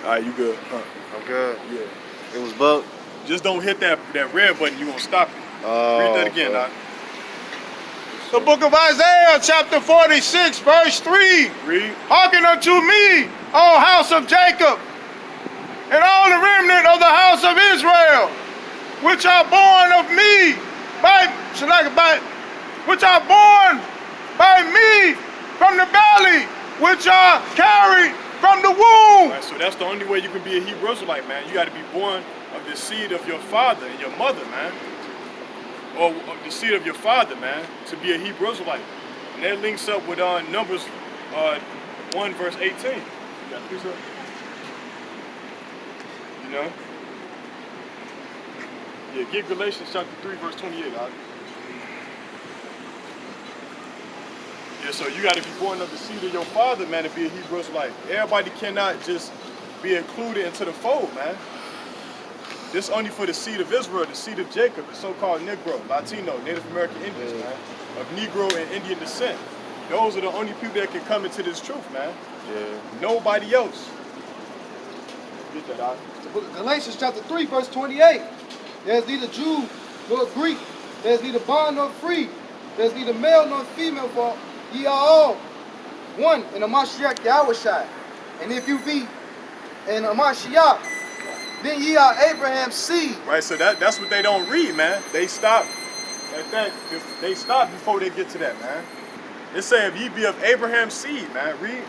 All right, you good? I'm good. Yeah. It was Buck. Just don't hit that red button. You gonna stop it. Read that again, Doc. The book of Isaiah, chapter 46, verse 3. Read. Hearken unto me, O house of Jacob, and all the remnant of the house of Israel, which are born of me which are born by me from the belly, which are carried from the womb. Right, so that's the only way you can be a Hebrew Israelite, man. You got to be born of the seed of your father and your mother, man. Or of the seed of your father, man, to be a Hebrew Israelite. And that links up with Numbers 1 verse 18. You got a piece of it? You know? Yeah, get Galatians chapter 3 verse 28, Doc. Yeah, so you got to be born of the seed of your father, man, to be a Hebrew Israelite. Everybody cannot just be included into the fold, man. This only for the seed of Israel, the seed of Jacob, the so-called Negro, Latino, Native American Indians, man, of Negro and Indian descent. Those are the only people that can come into this truth, man. Yeah. Nobody else. Get that out. Galatians chapter 3, verse 28. There's neither Jew nor Greek. There's neither bond nor free. There's neither male nor female, for ye are all one in the Mashiach Yahushua. And if you be in the Mashiach, then ye are Abraham's seed. Right, so that's what they don't read, man. They stop at that. They stop before they get to that, man. It say if ye be of Abraham's seed, man. Read.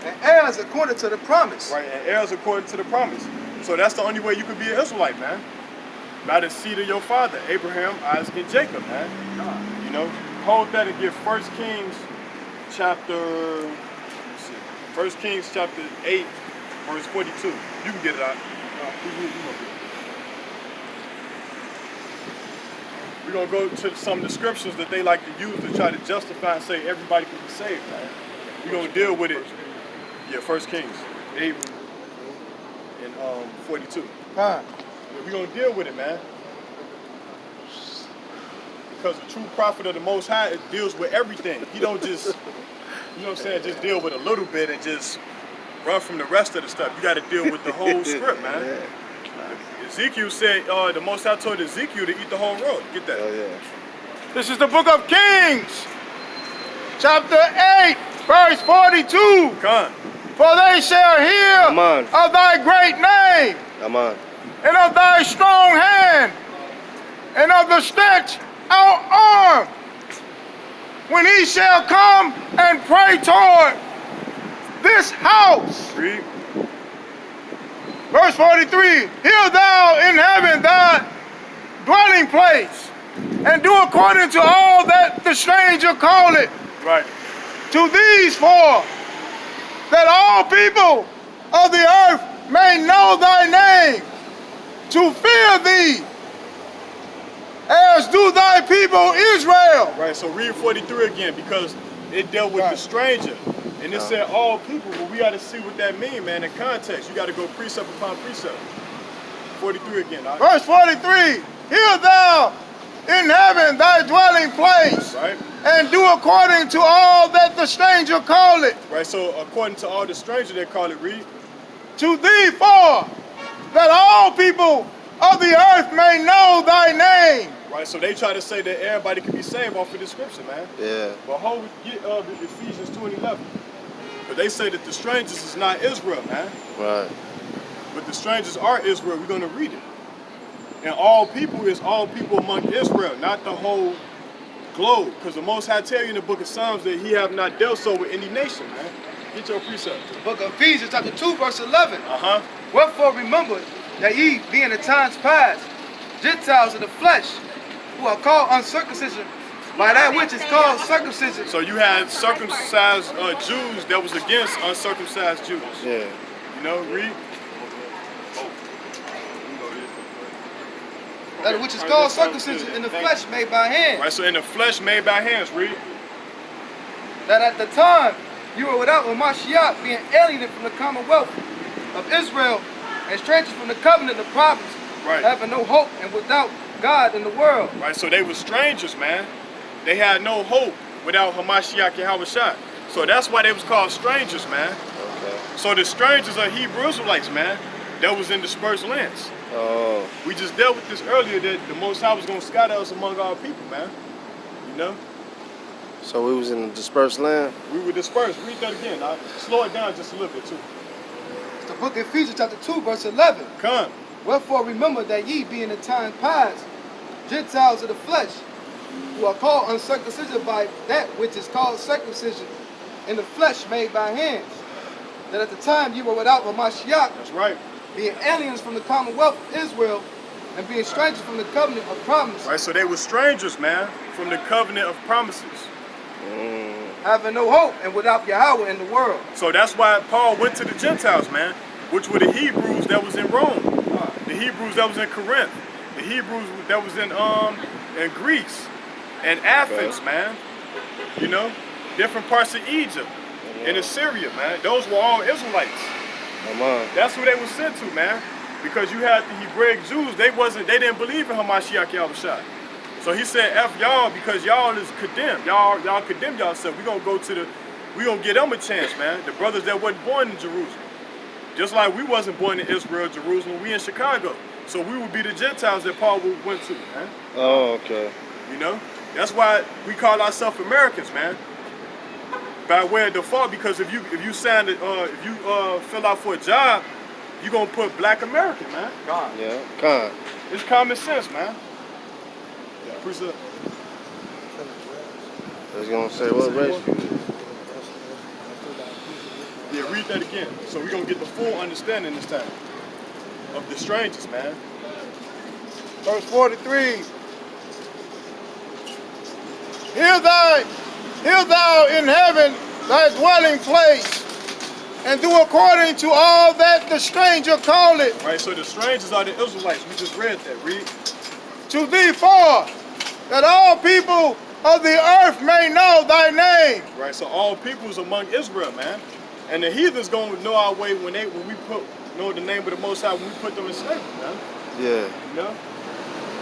And heirs according to the promise. Right, and heirs according to the promise. So that's the only way you could be an Israelite, man. By the seed of your father, Abraham, Isaac, and Jacob, man. You know, hold that and get 1 Kings chapter 8, verse 42. You can get it out. We're going to go to some of the scriptures that they like to use to try to justify and say everybody can be saved, man. We're going to deal with it. Yeah, 1 Kings 8 and 42. Yeah, we're going to deal with it, man. Because the true prophet of the Most High, it deals with everything. He don't just, you know what I'm saying, just deal with a little bit and just run from the rest of the stuff. You got to deal with the whole script, man. Yeah. Ezekiel said, the Most High told Ezekiel to eat the whole road. Get that. Oh, yeah. This is the book of Kings, chapter 8, verse 42. Come. For they shall hear of thy great name, and of thy strong hand, and of the stretched out arm, when he shall come and pray toward this house. Read. Verse 43, hear thou in heaven thy dwelling place, and do according to all that the stranger calleth. Right. To these four, that all people of the earth may know thy name, to fear thee, as do thy people Israel. Right, so read 43 again, because it dealt with the stranger. And it said all people, but we got to see what that means, man, in context. You got to go precept upon precept. 43 again. Right? Verse 43, hear thou in heaven thy dwelling place, right, and do according to all that the stranger calleth. Right, so according to all the stranger they call it, read. To thee four, that all people of the earth may know thy name. Right, so they try to say that everybody can be saved off of the scripture, man. Yeah. But how we get Ephesians 2 and 11? Because they say that the strangers is not Israel, man. Right. But the strangers are Israel. We're going to read it. And all people is all people among Israel, not the whole globe. Because the Most High tell you in the book of Psalms that he have not dealt so with any nation, man. Get your precept. The book of Ephesians chapter 2, verse 11. Uh-huh. Wherefore remember that ye, being in times past, Gentiles of the flesh, who are called uncircumcision, by that which is called circumcision. So you had circumcised Jews that was against uncircumcised Jews. Yeah. You know, read. That which is called circumcision in the flesh made by hand. Right, so in the flesh made by hands, read. That at the time you were without Mashiach, being alienated from the commonwealth of Israel, and strangers from the covenant of promise, right, having no hope and without God in the world. Right, so they were strangers, man. They had no hope without Hamashiach Yahushua. So that's why they was called strangers, man. Okay. So the strangers are Hebrew Israelites, man, that was in dispersed lands. Oh. We just dealt with this earlier that the Most High was going to scatter us among our people, man. You know? So we was in a dispersed land? We were dispersed. Read that again. Now, slow it down just a little bit, too. It's the book of Ephesians chapter 2, verse 11. Come. Wherefore remember that ye, being in time past, Gentiles of the flesh, who are called uncircumcision by that which is called circumcision in the flesh made by hands, that at the time ye were without Hamashiach, That's right. being aliens from the commonwealth of Israel, and being strangers from the covenant of promise, Right, so they were strangers, man, from the covenant of promises. having no hope and without Yahweh in the world. So that's why Paul went to the Gentiles, man, which were the Hebrews that was in Rome, the Hebrews that was in Corinth, the Hebrews that was in Greece and Athens, man. You know, different parts of Egypt and Assyria, man. Those were all Israelites. Come on. That's who they were sent to, man. Because you had the Hebraic Jews, they didn't believe in Hamashiach Yahushua. So he said, F y'all, because y'all is condemned. Y'all condemn yourself. We gonna get them a chance, man. The brothers that wasn't born in Jerusalem. Just like we wasn't born in Israel, Jerusalem, we in Chicago. So we would be the Gentiles that Paul went to, man. Oh, okay. You know? That's why we call ourselves Americans, man. By way of default, because if you fill out for a job, you're gonna put Black American, man. God. Yeah, con. It's common sense, man. Yeah, appreciate it. I was gonna say, what race you? Yeah, read that again. So we're gonna get the full understanding this time of the strangers, man. Verse 43. Hear thou in heaven thy dwelling place, and do according to all that the stranger calleth. Right, so the strangers are the Israelites. We just read that. Read. To thee for, that all people of the earth may know thy name. Right, so all peoples among Israel, man. And the heathens gonna know our way when we know the name of the Most High when we put them in slavery, man. Yeah. You know?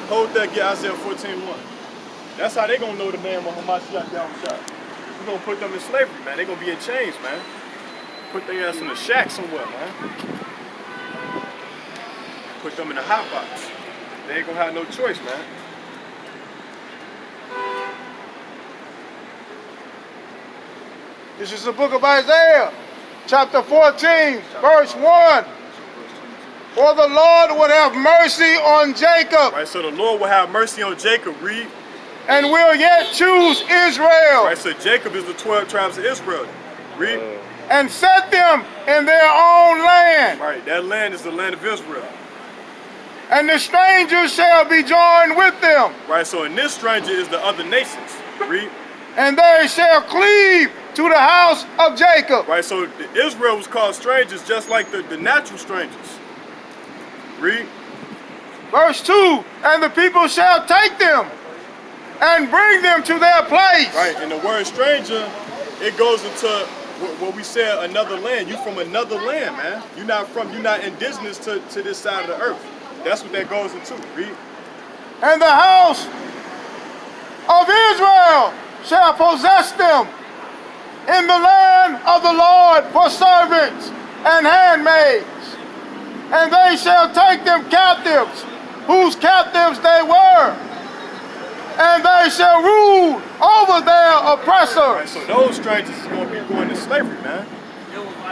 Hold that, get Isaiah 14:1. That's how they gonna know the name of Hamashiach Yahushua. We gonna put them in slavery, man. They gonna be in chains, man. Put their ass in a shack somewhere, man. Put them in a hot box. They ain't gonna have no choice, man. This is the book of Isaiah, chapter 14, verse 1. For the Lord would have mercy on Jacob, Right, so the Lord will have mercy on Jacob. Read. and will yet choose Israel, Right, so Jacob is the 12 tribes of Israel. Read. and set them in their own land. Right, that land is the land of Israel. And the strangers shall be joined with them, Right, so in this stranger is the other nations. Read. and they shall cleave to the house of Jacob. Right, so Israel was called strangers just like the natural strangers. Read. Verse 2, and the people shall take them and bring them to their place. Right, and the word stranger, it goes into what we said, another land. You from another land, man. You're not indigenous to this side of the earth. That's what that goes into. Read. And the house of Israel shall possess them in the land of the Lord for servants and handmaids. And they shall take them captives, whose captives they were, and they shall rule over their Right, oppressors. so those strangers is going to be going to slavery, man.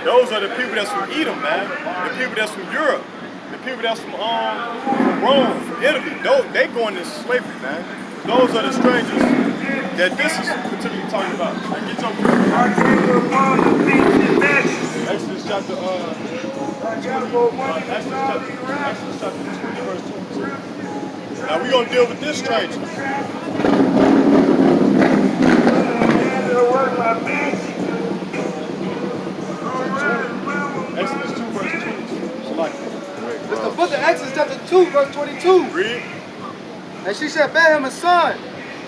Those are the people that's from Edom, man. The people that's from Europe. The people that's from Rome, from Italy. They going into slavery, man. Those are the strangers that this is particularly talking about. Like, get your Exodus chapter 20, verse 22. Now we're going to deal with this stranger. Exodus 2, verse 22. So like It's the book of Exodus chapter 2, verse 22. read. And she shall bear him a son,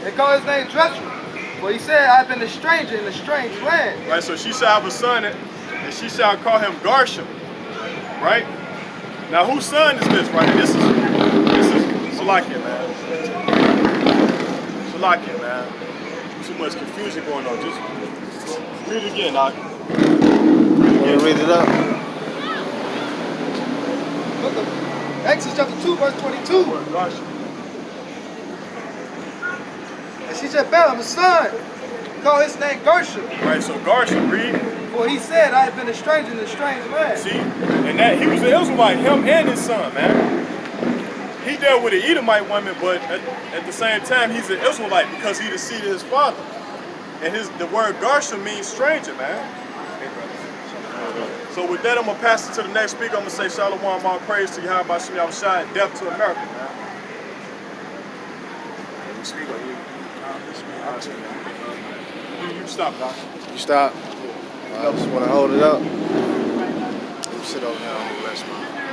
and call his name Jeshurun. For he said, I have been a stranger in a strange land. Right, so she shall have a son, and she shall call him Gershom. Right? Now, whose son is this, right? This is Salakia, man. Salakia, man. Too much confusion going on. Just read it again, Doc. Can you read it up? Look at Exodus chapter 2, verse 22. And she said, Balaam, his son, call his name Gershom. Right, so Gershom, read. For he said, I have been a stranger in a strange land. See, and that he was an Israelite, him and his son, man. He dealt with an Edomite woman, but at the same time, he's an Israelite because he the seed of his father. And the word Gershom means stranger, man. So with that, I'm going to pass it to the next speaker. I'm going to say Shalom, all praise to Yahweh Shem Yahushua, and death to America, man. You stop, Doc. You stop. I just want to hold it up. Let me sit over here on the rest, man.